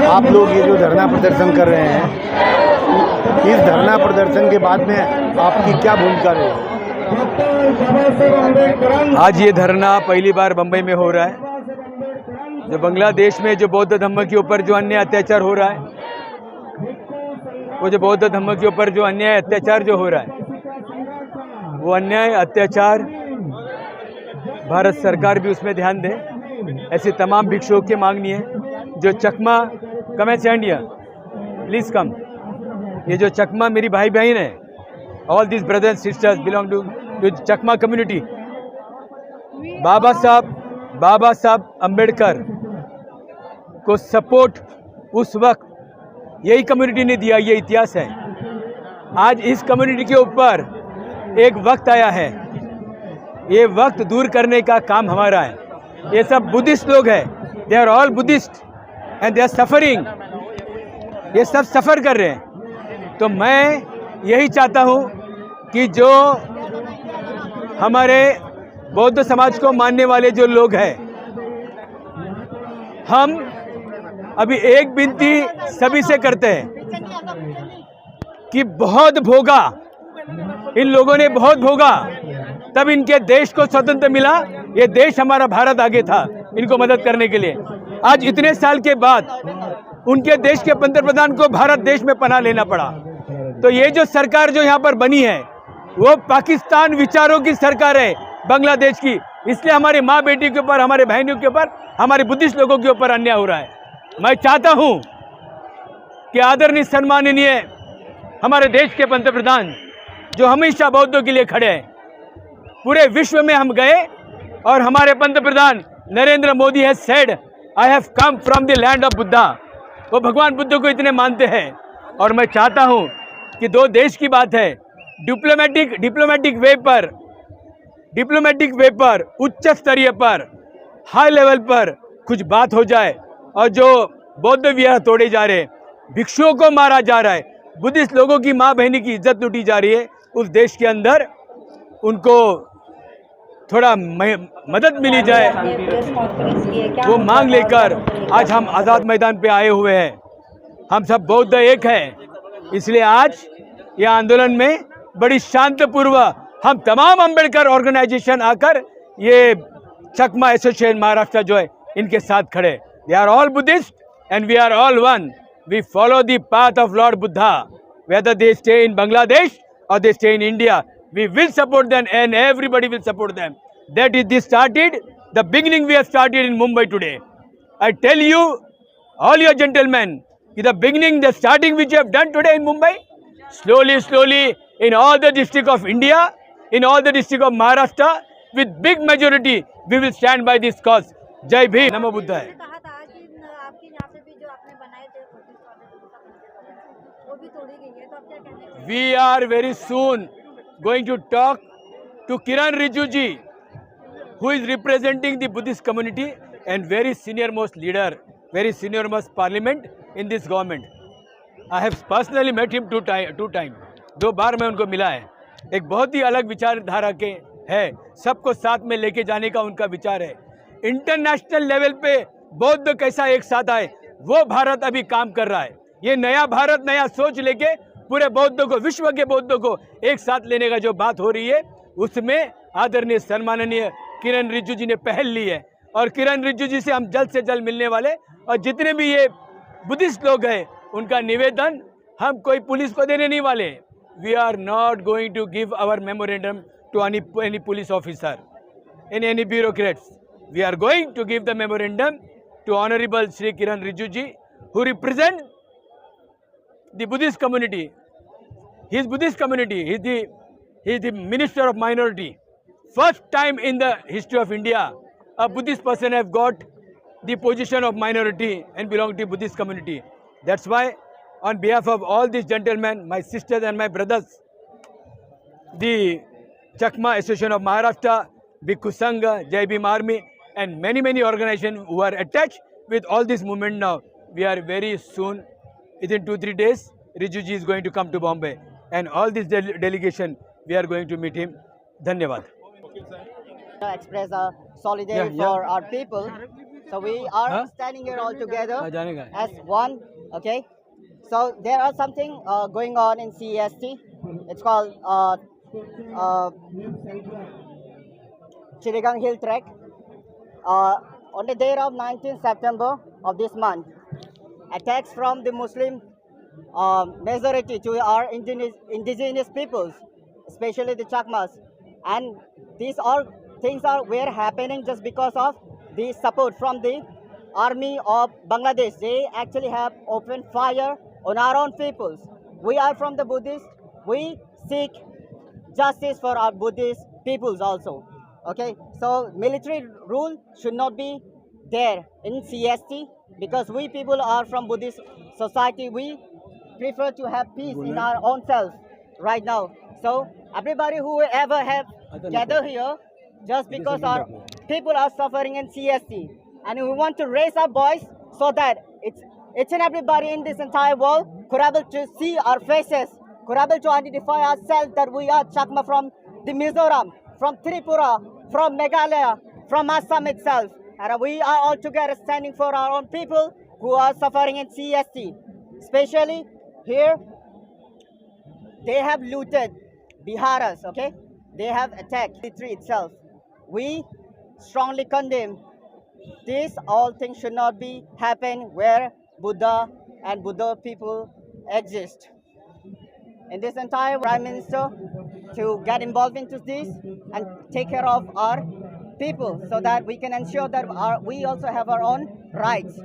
आप लोग ये जो धरना प्रदर्शन कर रहे हैं, इस धरना प्रदर्शन के बाद में आपकी क्या भूमिका रहेगी? आज ये धरना पहली बार बम्बई में हो रहा है। जो बांग्लादेश में जो बौद्ध धर्म के ऊपर जो अन्याय अत्याचार हो रहा है, वो जो बौद्ध धर्म के ऊपर जो अन्याय अत्याचार जो हो रहा है, वो अन्याय अत्याचार भारत सरकार भी उसमें ध्यान दे। ऐसी तमाम भिक्षुओं की मांगनी है। जो चकमा कम है इंडिया, प्लीज कम। ये जो चकमा मेरी भाई बहन है, all this brothers sisters belong to Chakma community. Baba Saheb Ambedkar को सपोर्ट उस वक्त यही कम्युनिटी ने दिया, ये इतिहास है। आज इस कम्युनिटी के ऊपर एक वक्त आया है, ये वक्त दूर करने का काम हमारा है। ये सब बुद्धिस्ट लोग हैं, they are all Buddhist and they are suffering, ये सब सफ़र कर रहे हैं। तो मैं यही चाहता हूँ कि जो हमारे बौद्ध समाज को मानने वाले जो लोग हैं, हम अभी एक विनती सभी से करते हैं कि बहुत भोगा, इन लोगों ने बहुत भोगा, तब इनके देश को स्वतंत्र मिला। ये देश हमारा भारत आगे था इनको मदद करने के लिए। आज इतने साल के बाद उनके देश के पंतप्रधान को भारत देश में पनाह लेना पड़ा। तो ये जो सरकार जो यहाँ पर बनी है, वो पाकिस्तान विचारों की सरकार है, बांग्लादेश की। इसलिए हमारी माँ बेटी के ऊपर, हमारे बहनों के ऊपर, हमारे बुद्धिस्ट लोगों के ऊपर अन्याय हो रहा है। मैं चाहता हूँ कि आदरणीय सम्माननीय हमारे देश के पंतप्रधान जो हमेशा बौद्धों के लिए खड़े हैं, पूरे विश्व में हम गए और हमारे पंतप्रधान Narendra Modi has said I have come from the land of Buddha. वो भगवान बुद्ध को इतने मानते हैं। और मैं चाहता हूं कि दो देश की बात है, डिप्लोमेटिक वे पर उच्च स्तरीय पर, हाई लेवल पर कुछ बात हो जाए। और जो बौद्ध विहार तोड़े जा रहे, भिक्षुओं को मारा जा रहा है, बुद्धिस्ट लोगों की माँ बहनी की इज्जत लूटी जा रही है, उस देश के अंदर उनको थोड़ा मदद मिली जाए, वो मांग लेकर आज हम आज़ाद मैदान पे आए हुए हैं। हम सब बौद्ध एक हैं, इसलिए आज यह आंदोलन में बड़ी शांतिपूर्व हम तमाम अंबेडकर ऑर्गेनाइजेशन आकर ये चकमा एसोसिएशन महाराष्ट्र जो है, इनके साथ खड़े। They are all Buddhist and we are all one. We follow the path of lord Buddha, whether they stay in Bangladesh or they stay in India. We will support them and everybody will support them. That is this started, the beginning we have started in Mumbai today. I tell you, all your gentlemen, the beginning, the starting which you have done today in Mumbai, slowly in all the district of India, in all the district of Maharashtra, with big majority, we will stand by this cause. Jai Bhim, Namo Buddhaya. We are very soon going to talk to Kiran Rijiju, who is representing the Buddhist community and very senior most leader, very senior most parliament in this government. I have personally met him two time. दो बार मैं उनको मिला है। एक बहुत ही अलग विचारधारा के है, सबको साथ में लेके जाने का उनका विचार है। इंटरनेशनल लेवल पे बौद्ध कैसा एक साथ आए, वो भारत अभी काम कर रहा है। ये नया भारत नया सोच लेके पूरे बौद्धों को, विश्व के बौद्धों को एक साथ लेने का जो बात हो रही है, उसमें आदरणीय सम्माननीय किरण रिजिजू ने पहल ली है। और किरण रिजिजू से हम जल्द से जल्द मिलने वाले। और जितने भी ये बुद्धिस्ट लोग हैं, उनका निवेदन, हम कोई पुलिस को देने नहीं वाले। We are not going to give our memorandum to any police officer, any bureaucrats. We are going to give the memorandum to honourable Shri Kiren Rijiju ji, who represent the Buddhist community. He is Buddhist community. He is the Minister of Minority. First time in the history of India, a Buddhist person have got the position of minority and belong to Buddhist community. That's why, on behalf of all these gentlemen, my sisters and my brothers, the Chakma Association of Maharashtra, Bhikkhu Sangha, Jai Bhim Army, and many organizations who are attached with all this movement now. We are very soon, within 2-3 days, Rijuji is going to come to Bombay, and all this delegation, we are going to meet him. Dhanyavad. Express solidarity for our people. So we are Huh? standing here all together जानेगा as one. Okay. So there are something going on in CEST. It's called Chirigang Hill Trek. On the day of 19th September of this month, attacks from the Muslim majority to our indigenous peoples, especially the Chakmas, and these all things were happening just because of the support from the army of Bangladesh. They actually have opened fire on our own peoples. We are from the Buddhists. We seek justice for our Buddhist peoples also. Okay, so military rule should not be there in CST because we people are from Buddhist society. We prefer to have peace in our own self right now. So everybody who ever have gathered here just because our people are suffering in CST, and we want to raise our voice so that it's and everybody in this entire world could able to see our faces, could able to identify ourselves that we are Chakma from the Mizoram, from Tripura, from Meghalaya, from Assam itself. And we are all together standing for our own people who are suffering in CST. Especially here, they have looted Biharas, okay? They have attacked the tree itself. We strongly condemn this. All things should not be happen where Buddha and Buddha people exist. In this entire Prime Minister to get involved into this and take care of our people so that we can ensure that we also have our own rights.